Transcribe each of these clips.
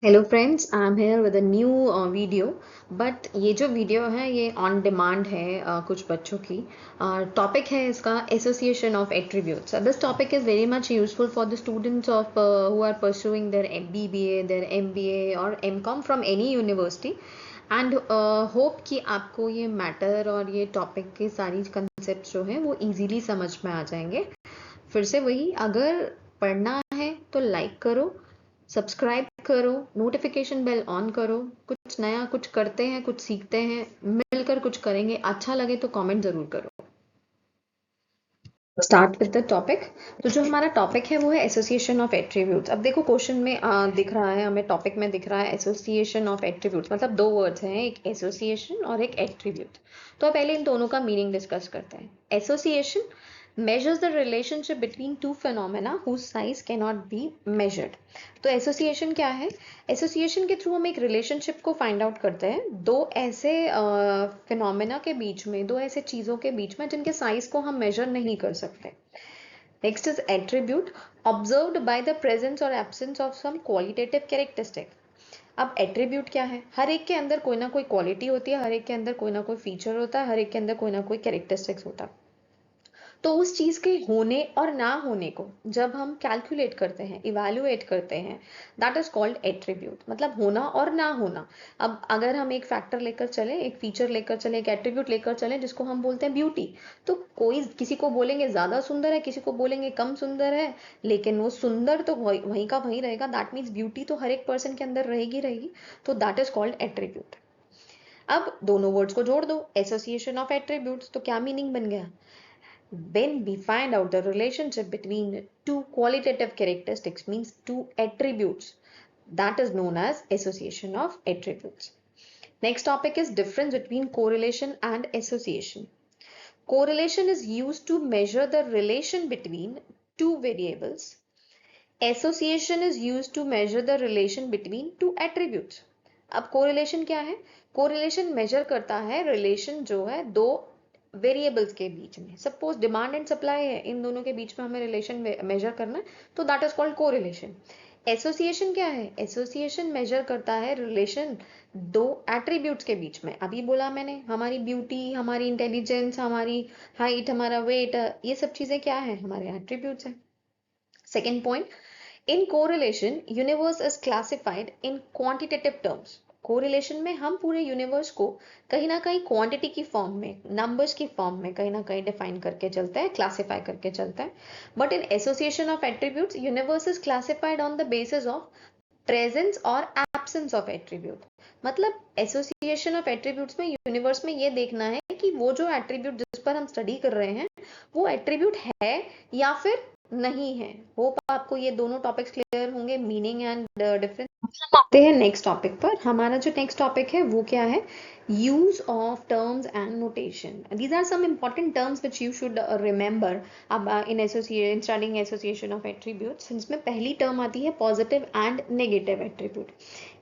Hello friends, I am here with a new video. But ये जो video है ये ऑन डिमांड है कुछ बच्चों की। टॉपिक है इसका association of attributes. This topic is very much useful for the students of who are pursuing their BBA, their MBA और MCOM from any university. And hope कि आपको ये मैटर और ये टॉपिक के सारी कंसेप्ट जो हैं वो इजीली समझ में आ जाएंगे। फिर से वही, अगर पढ़ना है तो लाइक करो, सब्सक्राइब करो, नोटिफिकेशन बेल ऑन करो। कुछ नया कुछ करते हैं, कुछ सीखते हैं, मिलकर कुछ करेंगे। अच्छा लगे तो कमेंट जरूर करो। Start with the topic. तो जो हमारा टॉपिक है वो है एसोसिएशन ऑफ एट्रीब्यूट्स। अब देखो क्वेश्चन में दिख रहा है, हमें टॉपिक में दिख रहा है एसोसिएशन ऑफ एट्रीब्यूट्स, मतलब दो वर्ड्स हैं, एक एसोसिएशन और एक एट्रीब्यूट। तो पहले इन दोनों का मीनिंग डिस्कस करते हैं। Association measures the relationship between two phenomena whose size cannot be measured। तो एसोसिएशन क्या है? एसोसिएशन के थ्रू हम एक रिलेशनशिप को फाइंड आउट करते हैं दो ऐसे फिनोमेना के बीच में, दो ऐसे चीज़ों के बीच में जिनके साइज को हम मेजर नहीं कर सकते। Next is attribute, observed by the presence और absence of some qualitative characteristic. अब एट्रीब्यूट क्या है? हर एक के अंदर कोई ना कोई क्वालिटी होती है, हर एक के अंदर कोई ना कोई फीचर होता है, हर एक के अंदर कोई ना कोई कैरेक्टरिस्टिक्स होता है। तो उस चीज़ के होने और ना होने को जब हम कैलकुलेट करते हैं, इवैल्यूएट करते हैं, दैट इज कॉल्ड एट्रीब्यूट, मतलब होना और ना होना। अब अगर हम एक फैक्टर लेकर चले, एक फीचर लेकर चले, एक एट्रीब्यूट लेकर चले जिसको हम बोलते हैं ब्यूटी, तो कोई किसी को बोलेंगे ज़्यादा सुंदर है, किसी को बोलेंगे कम सुंदर है, लेकिन वो सुंदर तो वहीं का वहीं रहेगा। दैट मीन्स ब्यूटी तो हर एक पर्सन के अंदर रहेगी रहेगी। तो दैट इज कॉल्ड एट्रीब्यूट। अब दोनों वर्ड्स को जोड़ दो, एसोसिएशन ऑफ एट्रीब्यूट्स, तो क्या मीनिंग बन गया? When we find out the relationship between two qualitative characteristics, means two attributes, that is known as association of attributes. Next topic is difference between correlation and association. Correlation is used to measure the relation between two variables. Association is used to measure the relation between two attributes. अब correlation क्या है? Correlation major करता है relation जो है दो variables के बीच में। सपोज डिमांड एंड सप्लाई है, इन दोनों के बीच में हमें रिलेशन मेजर करना है, तो that is called correlation. Association क्या है? एसोसिएशन मेजर करता है रिलेशन दो एट्रीब्यूट्स के बीच में। अभी बोला मैंने, हमारी ब्यूटी, हमारी इंटेलिजेंस, हमारी हाइट, हमारा वेट, ये सब चीजें क्या है? हमारे एट्रीब्यूट्स हैं। Second point, in correlation universe is classified in quantitative terms। Correlation में हम पूरे यूनिवर्स को कहीं ना कहीं क्वांटिटी की फॉर्म में, नंबर्स की फॉर्म में कहीं ना कहीं डिफाइन करके चलता है, क्लासिफाई करके चलता है। But in association of attributes universe is classified on the basis of presence और एब्सेंस ऑफ एट्रीब्यूट। मतलब एसोसिएशन ऑफ एट्रीब्यूट्स में यूनिवर्स में ये देखना है कि वो जो एट्रीब्यूट जिस पर हम स्टडी कर रहे हैं वो एट्रीब्यूट है या फिर नहीं है। होप आपको ये दोनों टॉपिक्स क्लियर होंगे, मीनिंग एंड डिफरेंस। आते हैं नेक्स्ट टॉपिक पर। हमारा जो नेक्स्ट टॉपिक है वो क्या है? Use of terms and notation. These are some important terms which you should remember अब in studying association of attributes. इसमें पहली टर्म आती है पॉजिटिव एंड नेगेटिव एट्रीब्यूट।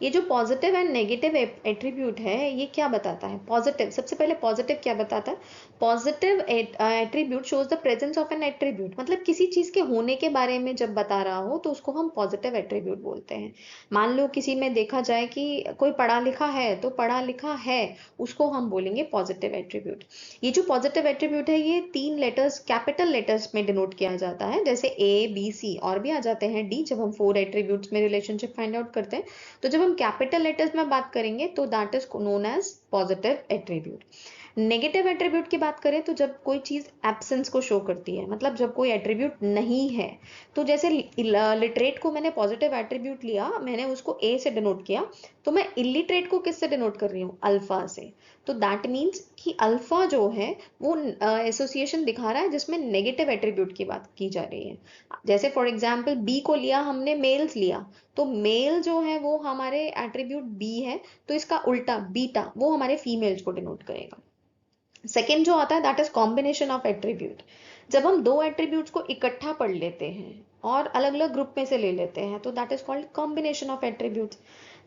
ये जो पॉजिटिव एंड नेगेटिव एट्रीब्यूट है ये क्या बताता है? पॉजिटिव, सबसे पहले पॉजिटिव क्या बताता है? Positive attribute shows the presence of N attribute, मतलब किसी चीज के होने के बारे में जब बता रहा हो तो उसको हम पॉजिटिव एट्रीब्यूट बोलते हैं। मान लो किसी में देखा जाए कि कोई पढ़ा लिखा है, तो पढ़ा लिखा है उसको हम बोलेंगे पॉजिटिव एट्रीब्यूट। ये जो पॉजिटिव एट्रीब्यूट है ये 3 लेटर्स, कैपिटल लेटर्स में डिनोट किया जाता है, जैसे A B C, और भी आ जाते हैं D जब हम 4 एट्रीब्यूट्स में रिलेशनशिप फाइंड आउट करते हैं। तो जब हम कैपिटल लेटर्स में बात करेंगे तो that is known as positive attribute. Negative attribute की बात करें तो जब कोई चीज एब्सेंस को शो करती है, मतलब जब कोई एट्रीब्यूट नहीं है, तो जैसे लिटरेट को मैंने पॉजिटिव एट्रीब्यूट लिया, मैंने उसको ए से डिनोट किया, तो मैं इलिटरेट को किससे डिनोट कर रही हूँ? अल्फा से। तो दैट मीन्स कि अल्फा जो है वो एसोसिएशन दिखा रहा है जिसमें नेगेटिव एट्रीब्यूट की बात की जा रही है। जैसे फॉर एग्जाम्पल बी को लिया हमने, मेल्स लिया, तो मेल जो है वो हमारे एट्रीब्यूट बी है, तो इसका उल्टा बीटा वो हमारे फीमेल्स को डिनोट करेगा। सेकेंड जो आता है that is combination of attribute. जब हम दो एट्रीब्यूट्स को इकट्ठा पढ़ लेते हैं और अलग अलग ग्रुप में से ले लेते हैं तो that is called combination of attributes.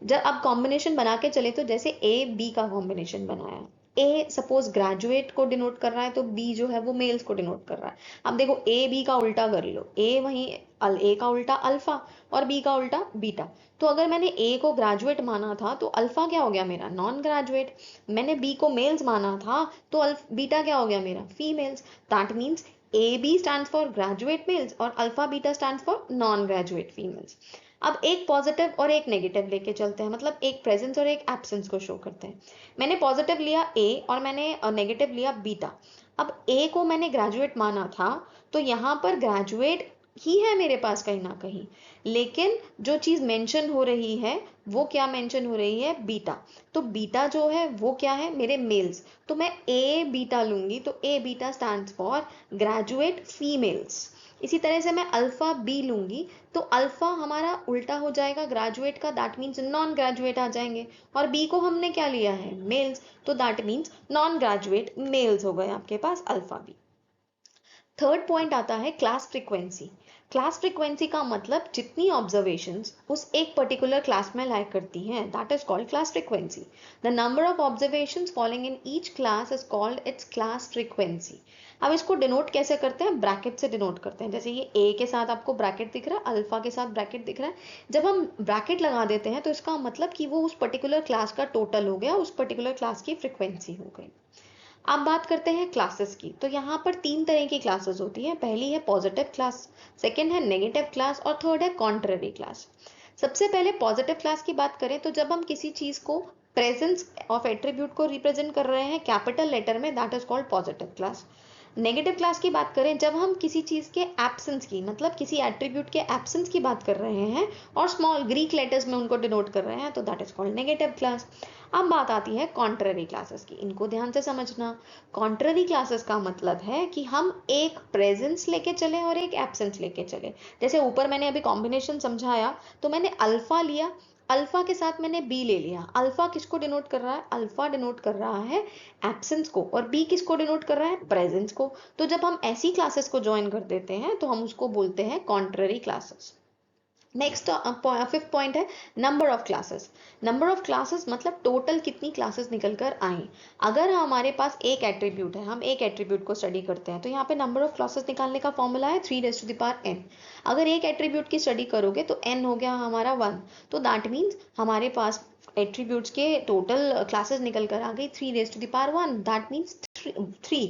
जब अब कॉम्बिनेशन बना के चले तो जैसे A B का कॉम्बिनेशन बनाया, ए सपोज ग्रेजुएट को डिनोट कर रहा है तो बी जो है वो मेल्स को डिनोट कर रहा है। अब देखो ए बी का उल्टा कर लो, ए वहीं ए का उल्टा अल्फा और बी का उल्टा बीटा। तो अगर मैंने ए को ग्रेजुएट माना था तो अल्फा क्या हो गया मेरा, नॉन ग्रेजुएट। मैंने बी को मेल्स माना था तो बीटा क्या हो गया मेरा, females. That means A B stand for graduate males और alpha beta stand for non graduate females. अब एक पॉजिटिव और एक नेगेटिव लेके चलते हैं, मतलब एक प्रेजेंस और एक एब्सेंस को शो करते हैं। मैंने पॉजिटिव लिया ए और मैंने नेगेटिव लिया बीटा। अब ए को मैंने ग्रेजुएट माना था तो यहाँ पर ग्रेजुएट ही है मेरे पास कहीं ना कहीं, लेकिन जो चीज मेंशन हो रही है वो क्या मेंशन हो रही है, बीटा। तो बीटा जो है वो क्या है, मेरे मेल्स। तो मैं ए बीटा लूंगी तो A beta stands for graduate females. इसी तरह से मैं अल्फा बी लूंगी तो अल्फा हमारा उल्टा हो जाएगा ग्रेजुएट का, दैट मीन्स नॉन ग्रेजुएट आ जाएंगे। और बी को हमने क्या लिया है, मेल्स, तो that means non graduate males हो गए आपके पास अल्फा बी। थर्ड पॉइंट आता है क्लास फ्रीक्वेंसी। क्लास फ्रीक्वेंसी का मतलब जितनी ऑब्जर्वेशंस उस एक पर्टिकुलर क्लास में लाइक करती हैं, that is called class frequency. The number of observations following in each class is called its class frequency. अब इसको डिनोट कैसे करते हैं, ब्रैकेट से डिनोट करते हैं। जैसे ये ए के साथ आपको ब्रैकेट दिख रहा है, अल्फा के साथ ब्रैकेट दिख रहा है। जब हम ब्रैकेट लगा देते हैं तो इसका मतलब कि वो उस पर्टिकुलर क्लास का टोटल हो गया, उस पर्टिकुलर क्लास की फ्रीक्वेंसी हो गई। अब बात करते हैं क्लासेस की। तो यहाँ पर तीन तरह की क्लासेस होती हैं। पहली है पॉजिटिव क्लास, सेकंड है नेगेटिव क्लास और थर्ड है कॉन्ट्ररी क्लास। सबसे पहले पॉजिटिव क्लास की बात करें तो जब हम किसी चीज को प्रेजेंस ऑफ एट्रीब्यूट को रिप्रेजेंट कर रहे हैं कैपिटल लेटर में, that is called positive class. Negative class की बात करें जब हम किसी चीज के एब्सेंस की, मतलब किसी एट्रीब्यूट के एब्सेंस की बात कर रहे हैं और स्मॉल ग्रीक लेटर्स में उनको डिनोट कर रहे हैं, तो that is called negative class. अब बात आती है कॉन्ट्ररी क्लासेस की, इनको ध्यान से समझना। कॉन्ट्ररी क्लासेस का मतलब है कि हम एक प्रेजेंस लेके चले और एक एब्सेंस लेके चले। जैसे ऊपर मैंने अभी कॉम्बिनेशन समझाया तो मैंने अल्फा लिया, अल्फा के साथ मैंने बी ले लिया। अल्फा किसको डिनोट कर रहा है, अल्फा डिनोट कर रहा है एब्सेंस को, और बी किसको डिनोट कर रहा है, प्रेजेंस को। तो जब हम ऐसी क्लासेस को ज्वाइन कर देते हैं तो हम उसको बोलते हैं contrary classes. Next fifth point है number of classes. Number of classes मतलब टोटल कितनी क्लासेस निकल कर आई। अगर हमारे पास एक एट्रीब्यूट है, हम एक एट्रीब्यूट को स्टडी करते हैं, तो यहाँ पे नंबर ऑफ क्लासेस निकालने का फॉर्मूला है 3n। अगर एक एट्रीब्यूट की स्टडी करोगे तो n हो गया हमारा 1, तो दैट मीन्स हमारे पास एट्रीब्यूट्स के टोटल क्लासेस निकल कर आ गई 3 1, दैट मीन्स 3।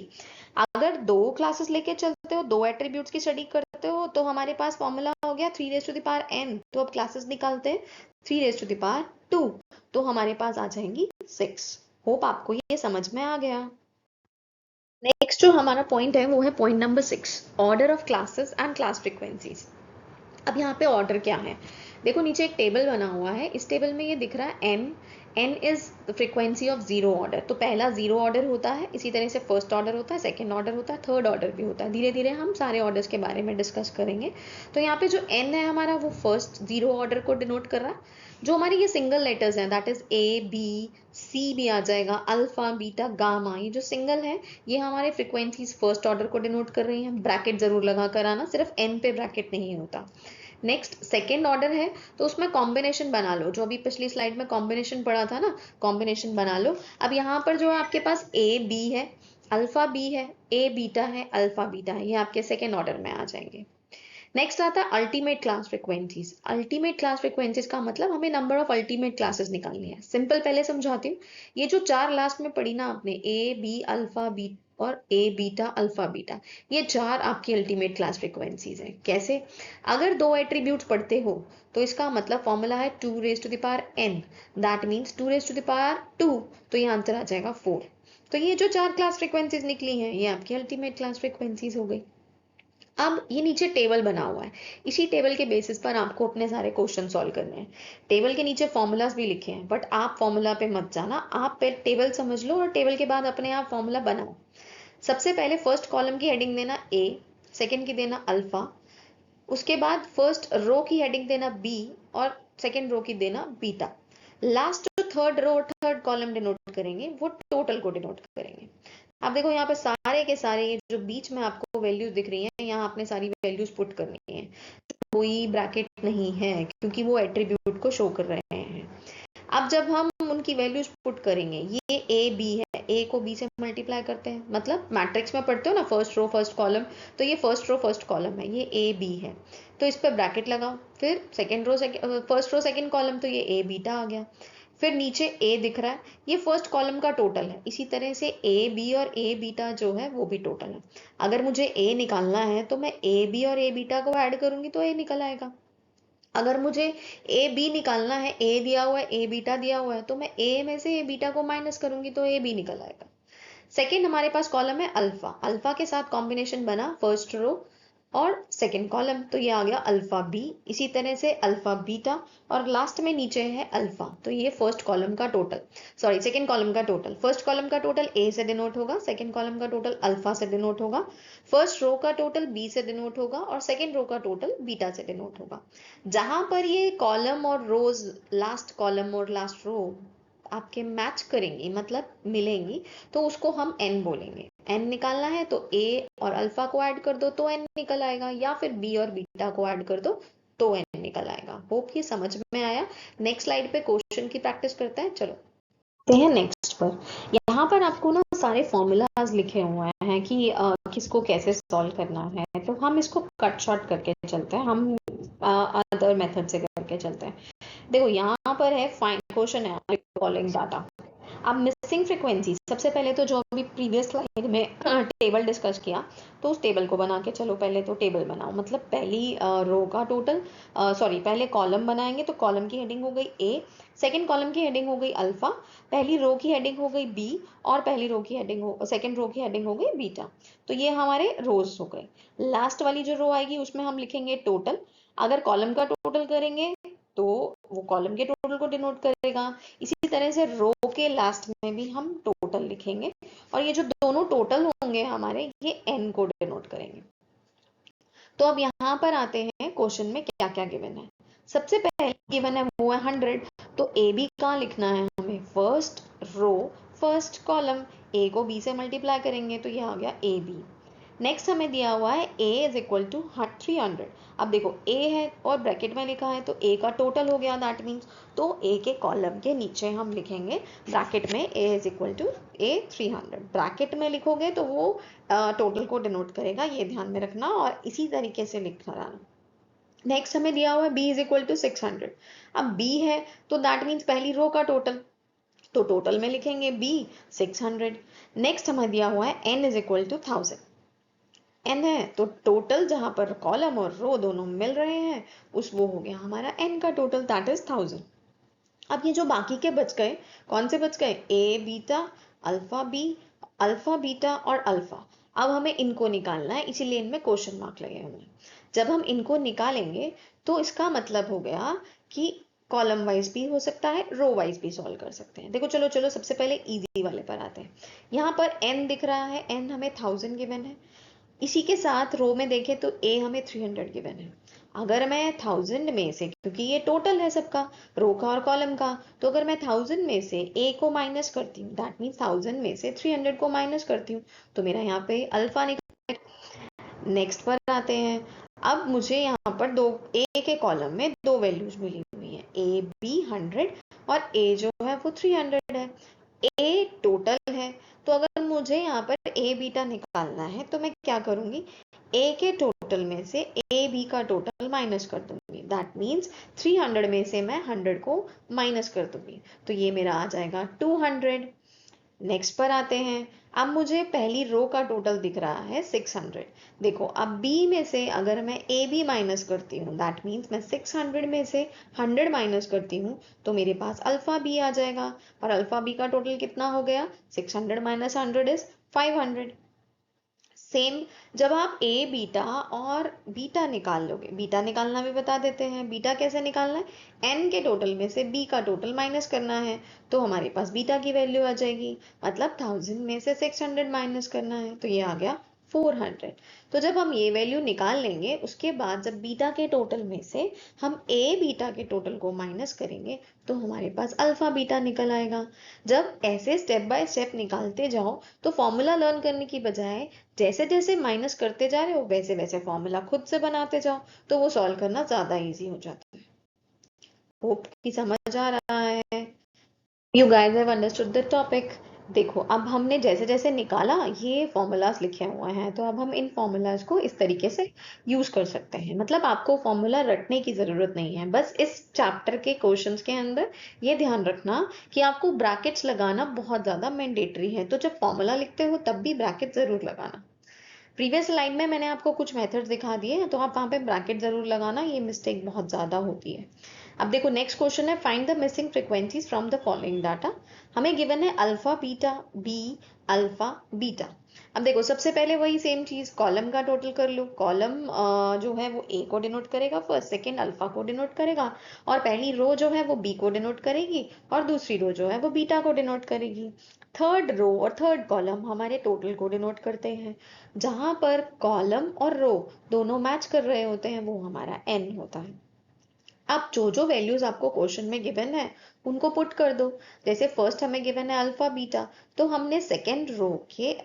अगर दो क्लासेस लेके चलते हो, दो एट्रीब्यूट्स की स्टडी करते हो, तो हमारे पास फॉर्मूला हो गया 3n। तो अब क्लासेस निकालते हैं 3 2, तो हमारे पास आ जाएंगी 6। होप आपको ये समझ में आ गया। नेक्स्ट जो हमारा पॉइंट है वो है point number 6, order of classes and class frequencies. अब यहाँ पे ऑर्डर क्या है, देखो नीचे एक टेबल बना हुआ है, इस टेबल में ये दिख रहा है n is frequency of zero order. तो पहला जीरो ऑर्डर होता है, इसी तरह से फर्स्ट ऑर्डर होता है, सेकंड ऑर्डर होता है, थर्ड ऑर्डर भी होता है। धीरे धीरे हम सारे ऑर्डर्स के बारे में डिस्कस करेंगे। तो यहाँ पे जो n है हमारा वो फर्स्ट जीरो ऑर्डर को डिनोट कर रहा है। जो हमारे ये सिंगल लेटर्स हैं that is A B C भी आ जाएगा, अल्फा बीटा गामा, ये जो सिंगल है ये हमारे फ्रीक्वेंसीज फर्स्ट ऑर्डर को डिनोट कर रही हैं। ब्रैकेट जरूर लगा कर आना, सिर्फ n पे ब्रैकेट नहीं होता। नेक्स्ट सेकेंड ऑर्डर है तो उसमें कॉम्बिनेशन बना लो, जो अभी पिछली स्लाइड में कॉम्बिनेशन पढ़ा था ना, कॉम्बिनेशन बना लो। अब यहाँ पर जो आपके पास ए बी है, अल्फा बी है, ए बीटा है, अल्फा बीटा है, ये आपके सेकेंड ऑर्डर में आ जाएंगे। नेक्स्ट आता है ultimate class frequencies. Ultimate class frequencies का मतलब हमें नंबर ऑफ अल्टीमेट क्लासेस निकालनी है। सिंपल पहले समझाती हूँ। ये जो चार लास्ट में पढ़ी ना आपने, ए बी अल्फा बी और ए बीटा अल्फा बीटा, ये चार आपकी अल्टीमेट क्लास फ्रीक्वेंसीज हैं। कैसे, अगर दो एट्रीब्यूट्स पढ़ते हो तो इसका मतलब फॉर्मूला है 2n, दैट मीन्स 2 तो ये आंसर आ जाएगा 4। तो ये जो चार क्लास फ्रीक्वेंसीज निकली हैं ये आपकी अल्टीमेट क्लास फ्रीक्वेंसीज हो गई। अब ये नीचे टेबल बना हुआ है, इसी टेबल के बेसिस पर आपको अपने सारे क्वेश्चन सॉल्व करने हैं। टेबल के नीचे फॉर्मूलाज भी लिखे हैं, बट आप फॉर्मूला पे मत जाना, आप पे टेबल समझ लो और टेबल के बाद अपने आप फॉर्मूला बनाओ। सबसे पहले फर्स्ट कॉलम की हेडिंग देना ए, सेकंड की देना अल्फा, उसके बाद फर्स्ट रो की हेडिंग देना बी और सेकंड रो की देना बीटा। लास्ट जो third row third column denote करेंगे वो टोटल को डिनोट करेंगे। अब देखो यहाँ पे सारे के सारे ये जो बीच में आपको वैल्यूज दिख रही हैं, यहाँ आपने सारी वैल्यूज पुट करनी है। कोई ब्रैकेट नहीं है क्योंकि वो एट्रीब्यूट को शो कर रहे हैं। अब जब हम कॉलम की वैल्यूज पुट करेंगे। ये ए बी है, ए को बी से मल्टीप्लाई करते हैं, मतलब मैट्रिक्स में पढ़ते हो ना फर्स्ट रो फर्स्ट कॉलम, तो ये फर्स्ट रो फर्स्ट कॉलम है, ये ए बी है, तो इस पर ब्रैकेट लगाओ। फिर second row first row second column, तो ये ए बीटा आ गया। फिर नीचे ए दिख रहा है, ये फर्स्ट कॉलम का टोटल है। इसी तरह से ए बी और ए बीटा जो है वो भी टोटल है। अगर मुझे ए निकालना है तो मैं ए बी और ए बीटा को ऐड करूंगी तो ए निकल आएगा। अगर मुझे ए बी निकालना है, ए दिया हुआ है, ए बीटा दिया हुआ है, तो मैं ए में से ए बीटा को माइनस करूंगी तो ए बी निकल आएगा। सेकेंड हमारे पास कॉलम है अल्फा, अल्फा के साथ कॉम्बिनेशन बना फर्स्ट रो और सेकेंड कॉलम, तो ये आ गया अल्फा बी। इसी तरह से अल्फा बीटा और लास्ट में नीचे है अल्फा, तो ये फर्स्ट कॉलम का टोटल, सॉरी सेकेंड कॉलम का टोटल। फर्स्ट कॉलम का टोटल ए से डिनोट होगा, सेकेंड कॉलम का टोटल अल्फा से डिनोट होगा, फर्स्ट रो का टोटल बी से डिनोट होगा और सेकेंड रो का टोटल बीटा से डिनोट होगा। जहां पर ये कॉलम और रोज, लास्ट कॉलम और लास्ट रो आपके मैच करेंगी, मतलब मिलेंगी, तो उसको हम एन बोलेंगे। एन निकालना है तो ए और अल्फा को ऐड कर दो तो एन निकल आएगा, या फिर बी और बीटा को ऐड कर दो तो एन निकल आएगा। होप ये समझ में आया। नेक्स्ट स्लाइड पे क्वेश्चन की प्रैक्टिस करते हैं। चलो हैं नेक्स्ट पर। यहाँ पर आपको ना सारे फॉर्मूलाज लिखे हुए हैं कि किसको कैसे सॉल्व करना है, तो हम इसको कट शॉर्ट करके चलते हैं, हम अदर मेथड से करके चलते हैं। देखो यहाँ पर है फाइंड, क्वेश्चन है रिकॉलिंग डाटा। अब मिसिंग फ्रीक्वेंसी, सबसे पहले तो जो अभी प्रीवियस स्लाइड में टेबल डिस्कस किया, तो उस टेबल को बना के चलो। पहले तो टेबल बनाओ, मतलब पहली रो का टोटल, सॉरी पहले कॉलम बनाएंगे, तो कॉलम की हेडिंग हो गई ए, सेकंड कॉलम की हेडिंग हो गई अल्फा, पहली रो की हेडिंग हो गई बी, और पहली रो की हेडिंग हो, सेकंड रो की हेडिंग हो गई बीटा। तो ये हमारे रोज हो गए। लास्ट वाली जो रो आएगी उसमें हम लिखेंगे टोटल। अगर कॉलम का टोटल करेंगे तो वो कॉलम के टोटल को डिनोट करेगा। इसी तरह से रो के लास्ट में भी हम टोटल लिखेंगे, और ये जो दोनों टोटल होंगे हमारे, ये एन को डिनोट करेंगे। तो अब यहाँ पर आते हैं क्वेश्चन में क्या क्या गिवन है। सबसे पहले गिवन है वो है 100, तो ए बी कहाँ लिखना है हमें, फर्स्ट रो फर्स्ट कॉलम, ए को बी से मल्टीप्लाई करेंगे तो ये आ गया ए बी। नेक्स्ट हमें दिया हुआ है a इज इक्वल टू 300। अब देखो a है और ब्रैकेट में लिखा है, तो a का टोटल हो गया, दैट मीन्स तो a के कॉलम के नीचे हम लिखेंगे ब्रैकेट में a is equal to a 300। ब्रैकेट में लिखोगे तो वो टोटल को डिनोट करेगा, ये ध्यान में रखना, और इसी तरीके से लिखना रहना। नेक्स्ट हमें दिया हुआ है b इज इक्वल टू 600। अब b है तो दैट मीन्स पहली रो का टोटल, तो टोटल में लिखेंगे b 600। नेक्स्ट हमें दिया हुआ है n is equal to 1000। N है तो टोटल जहां पर कॉलम और रो दोनों मिल रहे हैं, उस वो हो गया हमारा एन का टोटल, दैट इज 1000। अब ये जो बाकी के बच गए, कौन से बच गए, A beta alpha B, alpha beta और अल्फा। अब हमें इनको निकालना है, इसीलिए इनमें क्वेश्चन मार्क लगे हुए हैं। जब हम इनको निकालेंगे तो इसका मतलब हो गया कि कॉलम वाइज भी हो सकता है, रो वाइज भी सॉल्व कर सकते हैं। देखो चलो चलो सबसे पहले इजी वाले पर आते हैं। यहाँ पर एन दिख रहा है, एन हमें 1000 गिवन है। इसी के साथ रो में देखें तो ए हमें 300 गिवन है। अगर मैं 1000 में से, क्योंकि ये टोटल है सबका, रो का और कॉलम का, तो अगर मैं 1000 में से ए को माइनस करती हूँ, दैट मीन्स 1000 में से 300 को माइनस करती हूँ, तो मेरा यहाँ पे अल्फा निकल। नेक्स्ट पर आते हैं। अब मुझे यहाँ पर दो, ए के कॉलम में दो वैल्यूज मिली हुई है, ए बी 100 और ए जो है वो 300 है। ए टोटल है, तो अगर मुझे यहाँ पर ए बीटा निकालना है तो मैं क्या करूंगी, ए के टोटल में से ए बी का टोटल माइनस कर दूंगी, दैट मीन्स 300 में से मैं 100 को माइनस कर दूंगी, तो ये मेरा आ जाएगा 200। नेक्स्ट पर आते हैं। अब मुझे पहली रो का टोटल दिख रहा है 600। देखो अब बी में से अगर मैं ए बी माइनस करती हूँ, दैट मीन्स मैं 600 में से 100 माइनस करती हूँ, तो मेरे पास अल्फा बी आ जाएगा। और अल्फा बी का टोटल कितना हो गया, 600 माइनस 100 इज 500। सेम जब आप ए बीटा और बीटा निकाल लोगे, बीटा निकालना भी बता देते हैं। बीटा कैसे निकालना है, एन के टोटल में से बी का टोटल माइनस करना है, तो हमारे पास बीटा की वैल्यू आ जाएगी, मतलब 1000 में से 600 माइनस करना है, तो ये आ गया 400। तो जब हम ये वैल्यू निकाल लेंगे, उसके बाद जब बीटा के टोटल में से हम ए बीटा के टोटल को माइनस करेंगे, तो हमारे पास अल्फा बीटा निकल आएगा। जब ऐसे स्टेप बाय स्टेप निकालते जाओ, तो फॉर्मूला लर्न करने की बजाय जैसे जैसे माइनस करते जा रहे हो, वैसे वैसे फॉर्मूला खुद से बनाते जाओ, तो वो सॉल्व करना ज्यादा इजी हो जाता है। होप की समझ आ रहा है। You guys have understood the topic. देखो अब हमने जैसे जैसे निकाला ये फॉर्मूलाज लिखे हुए हैं, तो अब हम इन फॉर्मूलाज को इस तरीके से यूज कर सकते हैं। मतलब आपको फॉर्मूला रटने की जरूरत नहीं है, बस इस चैप्टर के क्वेश्चंस के अंदर ये ध्यान रखना कि आपको ब्रैकेट्स लगाना बहुत ज्यादा मैंडेटरी है। तो जब फॉर्मूला लिखते हो तब भी ब्रैकेट जरूर लगाना। प्रीवियस स्लाइड में मैंने आपको कुछ मेथड्स दिखा दिए हैं, तो आप वहाँ पे ब्रैकेट जरूर लगाना, ये मिस्टेक बहुत ज्यादा होती है। अब देखो नेक्स्ट क्वेश्चन है, find the missing frequencies from the following data. हमें गिवन है alpha beta B, alpha beta. अब देखो सबसे पहले वही सेम चीज, कॉलम का टोटल कर लो। कॉलम जो है वो ए को डिनोट करेगा फर्स्ट, सेकंड अल्फा को डिनोट करेगा, और पहली रो जो है वो बी को डिनोट करेगी, और दूसरी रो जो है वो बीटा को डिनोट करेगी। थर्ड रो और थर्ड कॉलम हमारे टोटल को डिनोट करते हैं। जहां पर कॉलम और रो दोनों मैच कर रहे होते हैं वो हमारा एन होता है। अब जो जो वैल्यूज आपको क्वेश्चन में गिवन है उनको पुट कर दो। जैसे फर्स्ट हमें गिवन है अल्फा बीटा, तो हमने सेकेंड रो के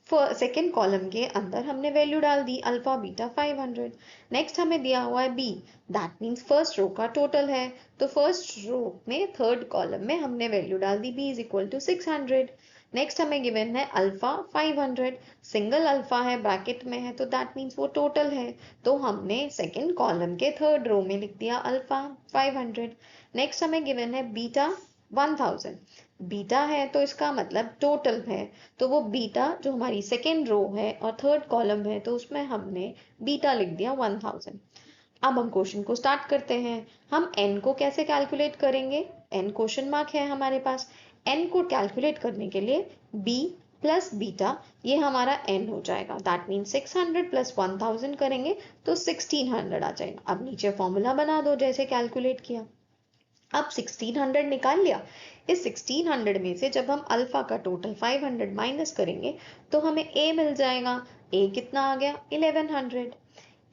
सेकेंड कॉलम के अंदर हमने वैल्यू डाल दी अल्फा बीटा 500। नेक्स्ट हमें दिया हुआ है B, that means first row का टोटल है, तो फर्स्ट रो में थर्ड कॉलम में हमने वैल्यू डाल दी B is equal to 600। Next हमें गिवन है अल्फा 500, सिंगल अल्फा है ब्रैकेट में है, तो दैट मीन्स वो टोटल है, तो हमने सेकेंड कॉलम के थर्ड रो में लिख दिया अल्फा 500। नेक्स्ट हमें गिवन है बीटा 1000, बीटा है तो इसका मतलब टोटल है, तो वो बीटा जो हमारी सेकेंड रो है और थर्ड कॉलम है तो उसमें हमने बीटा लिख दिया 1000। अब हम क्वेश्चन को स्टार्ट करते हैं। हम n को कैसे कैलकुलेट करेंगे, n क्वेश्चन मार्क है हमारे पास। n को कैलकुलेट करने के लिए b प्लस बीटा, ये हमारा n हो जाएगा, दैट मीन 600 प्लस 1000 करेंगे तो 1600 आ जाएगा। अब नीचे फॉर्मूला बना दो जैसे कैलकुलेट किया। अब 1600 निकाल लिया, इस 1600 में से जब हम अल्फा का टोटल 500 माइनस करेंगे तो हमें a मिल जाएगा। a कितना आ गया 1100।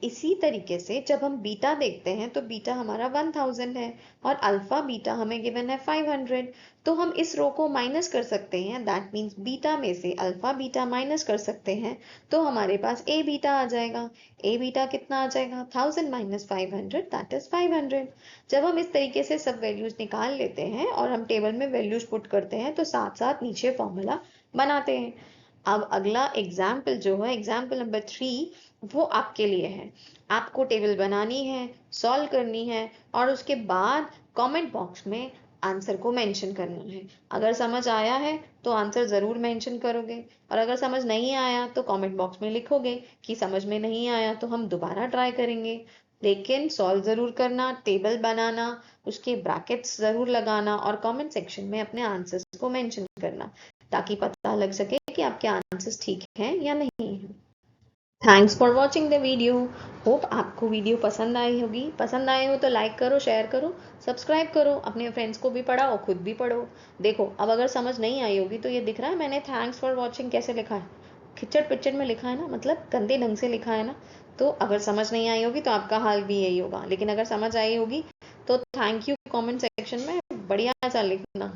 इसी तरीके से जब हम बीटा देखते हैं तो बीटा हमारा 1000 है और अल्फा बीटा हमें गिवन है 500, तो हम इस रो को माइनस कर सकते हैं, दैट मीन्स बीटा में से अल्फा बीटा माइनस कर सकते हैं, तो हमारे पास ए बीटा आ जाएगा। ए बीटा कितना आ जाएगा 1000 माइनस 500 दैट इज 500। जब हम इस तरीके से सब वैल्यूज निकाल लेते हैं और हम टेबल में वैल्यूज पुट करते हैं तो साथ साथ नीचे फॉर्मूला बनाते हैं। अब अगला एग्जाम्पल जो है एग्जाम्पल नंबर 3, वो आपके लिए है। आपको टेबल बनानी है, सॉल्व करनी है और उसके बाद कमेंट बॉक्स में आंसर को मेंशन करना है। अगर समझ आया है तो आंसर जरूर मेंशन करोगे, और अगर समझ नहीं आया तो कमेंट बॉक्स में लिखोगे कि समझ में नहीं आया, तो हम दोबारा ट्राई करेंगे। लेकिन सॉल्व जरूर करना, टेबल बनाना, उसके ब्रैकेट्स जरूर लगाना और कमेंट सेक्शन में अपने आंसर्स को मेंशन करना, ताकि पता लग सके कि आपके आंसर्स ठीक हैं या नहीं है। Thanks for watching the video. Hope आपको वीडियो पसंद आई होगी। पसंद आए हो तो लाइक करो, शेयर करो, सब्सक्राइब करो, अपने फ्रेंड्स को भी पढ़ाओ, खुद भी पढ़ो। देखो अब अगर समझ नहीं आई होगी तो ये दिख रहा है मैंने थैंक्स फॉर वॉचिंग कैसे लिखा है, खिचड़ पिचड़ में लिखा है ना, मतलब गंदे ढंग से लिखा है ना। तो अगर समझ नहीं आई होगी तो आपका हाल भी यही होगा, लेकिन अगर समझ आई होगी तो थैंक यू कमेंट सेक्शन में बढ़िया सा लिखना।